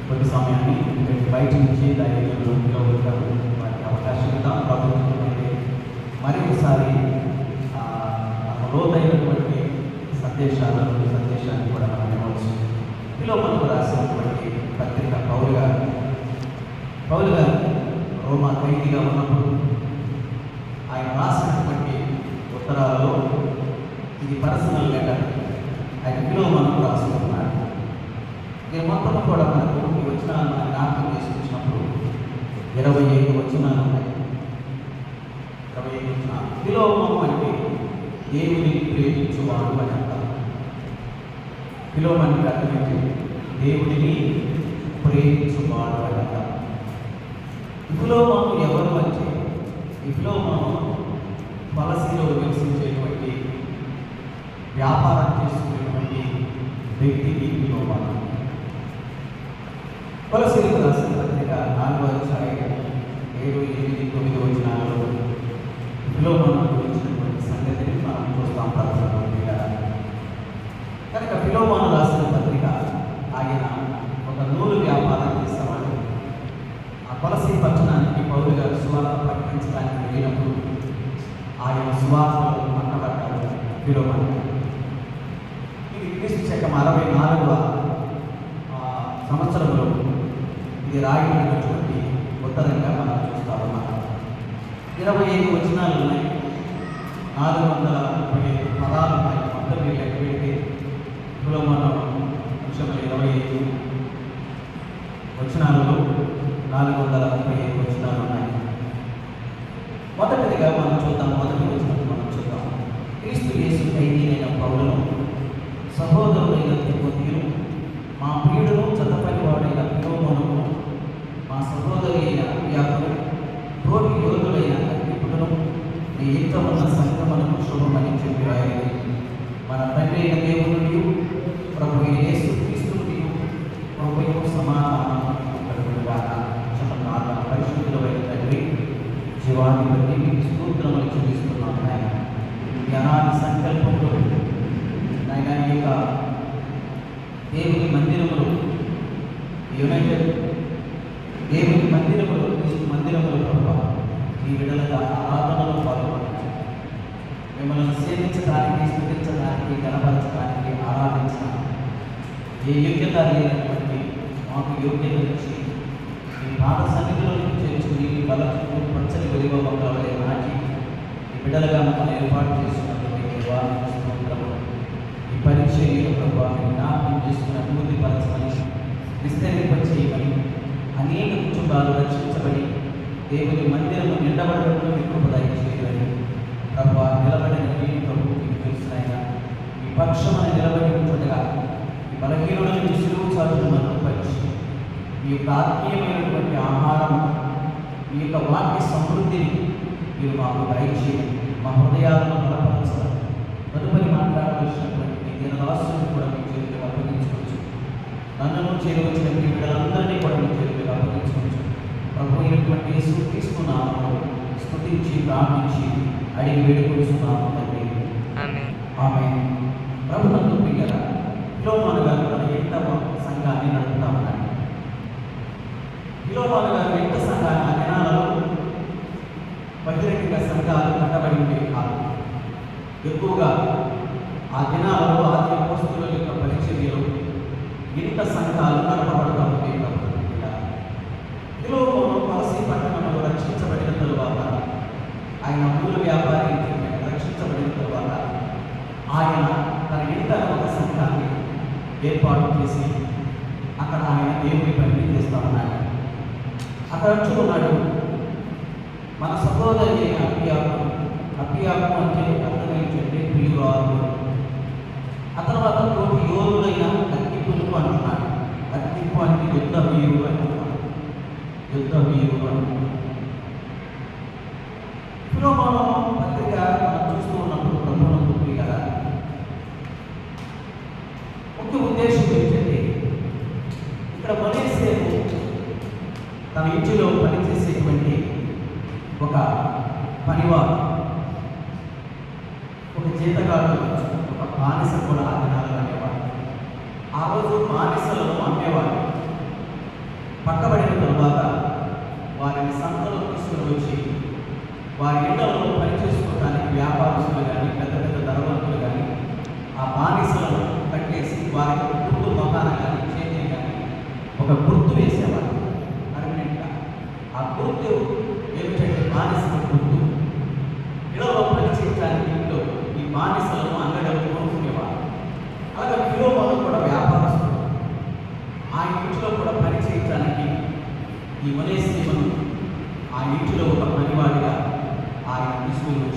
కొద్ది సమయాన్ని బయట నుంచి దైవజనులు ఉంటారు, వారికి అవకాశం ఇద్దాం. ప్రభుత్వం అయితే మరి ఒకసారి లోతైనటువంటి సందేశాన్ని కూడా మనం ఇవ్వచ్చు. మనకు రాసినటువంటి పత్రిక పౌలు గారు రోమా ఖైదీగా ఉన్నప్పుడు ఆయన రాసినటువంటి ఉత్తరాలలో ఇది పర్సనల్ లెటర్ ఆయన మనకు రాసుకుంటున్నాడు. నేను మొత్తం కూడా మనకు ఈ వచనాలు మనం జ్ఞాపకం చేసుకొచ్చినప్పుడు 25 వచనాలు ఉన్నాయి. 25 వచనాలు ఫిలోమోను అంటే దేవుని ప్రేమించువాడు అని అంటారు. ఫిలోమోను అర్థమైతే దేవుడిని ప్రేమించువాడు అని అంటారు. ఫిలోమోను ఎవరు అంటే ఈ ఫిలోమోను కొలసీలో నివసించేటువంటి వ్యాపారం చేసుకునేటువంటి వ్యక్తికి ఫిలోమోను. కొలసీలకు రాసిన పత్రిక 4వ అధ్యాయం 7, 8, 9 వచనాలలో ఫిలోమోను గురించినటువంటి సంగతిని మనం చూస్తాం. కనుక ఫిలోమోను రాసిన పత్రిక ఆయన ఒక నూలు వ్యాపారం చేసేవాడు. ఆ కొలసీ పట్టణానికి పౌలు గారు సువార్త ప్రకటించడానికి వెళ్ళినప్పుడు ఆయన సువార్తలో పట్టబడ్డాడు ఫిలోమోను. ఇది క్రీస్తు శకం 64వ సంవత్సరంలో ఇది రాయబడినటువంటి ఉత్తరంగా మనం చూస్తా ఉన్నాం. 25 వచనాలు ఉన్నాయి, 435 పదాలు ఉన్నాయి. మొత్తం మీరు లెక్క పెడితే ఫిలోమోను వృక్షములు 25 వచనాలలో 435 వచనాలు ఉన్నాయి. మొదటిదిగా మనం చూద్దాం. మొదటి వచనం మనం చూద్దాం. క్రీస్తు యేసు ఖైదీనైన పౌలును, సహోదరుడైన తిమోతియును, మా ప్రియుడును చదపనివాడైన ఫిలోమోనును, మా సహోదరి అయిన అప్పియాకును, తోటి యోధుడైన అగ్రిప్పును, నీ ఇంట ఉన్న సంగమనకు శుభమని చెప్పి రాయాలి. మన తండ్రి అయిన దేవునియు ప్రభు అయిన యేసు క్రీస్తునియు ప్రభువు సమాధానము కలుగునుగాక. పరిశుద్ధులైన తండ్రి, జీవాన్ని బట్టి మీకు స్తోత్రములు చెల్లిస్తున్నాను నాయన. ఈ అనాది సంకల్పంలో నాయన ఈ యొక్క దేవుని మందిరములు యునైటెడ్ దేవుని మందిరములు క్రీస్తు మందిరములు ప్రభావ ఈ విడలుగా ఆరాధనలో పాల్గొనవచ్చు. మిమ్మల్ని సేవించడానికి, స్తుతించడానికి, గణపరచడానికి, ఆరాధించడానికి ఏ యోగ్యత లేనటువంటి మాకు యోగ్యత ఇచ్చి ఈ పాత సన్నిధిలో చేర్చుకుని ఈ బలకు పచ్చని వెలుగు మొక్కలే నాటి ఈ బిడ్డలుగా మమ్మల్ని ఏర్పాటు చేస్తున్నటువంటి స్తోత్రము. ఈ పరిచర్యలు ప్రభావాన్ని జ్ఞాపకం చేసుకుని అభివృద్ధి పరచమని, విస్తరింపచేయమని, అనేక కుటుంబాలు రక్షించబడి దేవుని మందిరము నిండబడటంలో ఎక్కువ దయచేయాలని ప్రభావ నిలబడిన నేను ప్రభుత్వం తెలుసునైనా ఈ పక్షమని నిలబడి ఉంటుండగా ఈ బలహీనులను విసులువు చాటును మనం పరిచి ఈ యొక్క ఆత్మీయమైనటువంటి ఆహారం, ఈ యొక్క వాక్య సమృద్ధిని మీరు మాకు దయచేయండి. మా హృదయాలను బలపరచడం. తదుపరి మాట్లాడవలసినటువంటి మీ దినదాసులను కూడా మీ చేతులకు అప్పగించుకోవచ్చు. నన్ను చేరవచ్చిన మీ బిడ్డలందరినీ కూడా మీ చేతులకు అప్పగించుకోవచ్చు. ప్రభు అయినటువంటి యేసు క్రీస్తు నామములో స్తుతించి ప్రార్థించి అడిగి వేడుకొస్తున్నాము తండ్రి. ఆమేన్. ప్రభునందు ప్రియులారా, ఫిలోమోను గారు తన ఇంట సంఘాన్ని నడుపుతా ఉన్నారు. ఫిలోమోను గారు ఇంట సంఘాన్ని ఆ దినాలలో బహిరంగ సంఘాలు కట్టబడి ఉండేవి కాదు. ఎక్కువగా ఆ దినాలలో ఆది అపోస్తలుల యొక్క పరిచర్యలో ఇంట సంఘాలు నడపబడుతూ ఉండేవి. ఫిలోమోను కొలసీ పట్టణంలో రక్షించబడిన తరువాత, ఆయన నూలు వ్యాపారి రక్షించబడిన తరువాత ఆయన తన ఇంట ఒక సంఘాన్ని ఏర్పాటు చేసి అక్కడ ఆయన దేవుని పని చేస్తా ఉన్నాడు. అక్కడ చూస్తున్నాడు మన సహోదరి అప్పియాకు అంటే అర్థం ఏంటంటే ప్రియురాలు. ఆ తర్వాత తోటి యోధులైన అగ్గిప్పులు అంటున్నాడు. అగ్గిప్పు అంటే యుద్ధ వీరుడు అంటున్నాడు. యుద్ధ వీరుడు అంటున్నాడు. ఫిలోమోను పత్రిక మనం చూస్తూ ఉన్నప్పుడు ప్రభువును ప్రియులారా, ముఖ్య ఉద్దేశం ఏంటంటే ఇక్కడ మనేసేపు తన ఇంటిలో పనిచేసేటువంటి ఒక పనివారు, ఒక జీతగాడు, ఒక బానిస కూడా ఆ దినాలు అనేవాడు. ఆ రోజు బానిసలను అమ్మేవాడు. వ్యాపారస్తులు కానీ పెద్ద పెద్ద ధనవంతులు కానీ ఆ బానిసలను కట్టేసి వారికి ఒక గుర్తు మొహాన కానీ చేతిని కానీ ఒక గుర్తు వేసేవారు పర్మనెంట్గా. ఆ గుర్తు ఏమిటంటే బానిసల గుర్తు. ఇళ్ళలో పని చేయడానికి ఇంట్లో ఈ బానిసలను అంగడిలో కొనుక్కునేవారు. అలాగే ఫిలోమోను కూడా వ్యాపారస్తుడు. ఆయన ఇంట్లో కూడా పని చేయడానికి ఈ ఒనేసిమును ఆ ఇంటిలో ఒక పనివాడిగా ఆయన తీసుకుని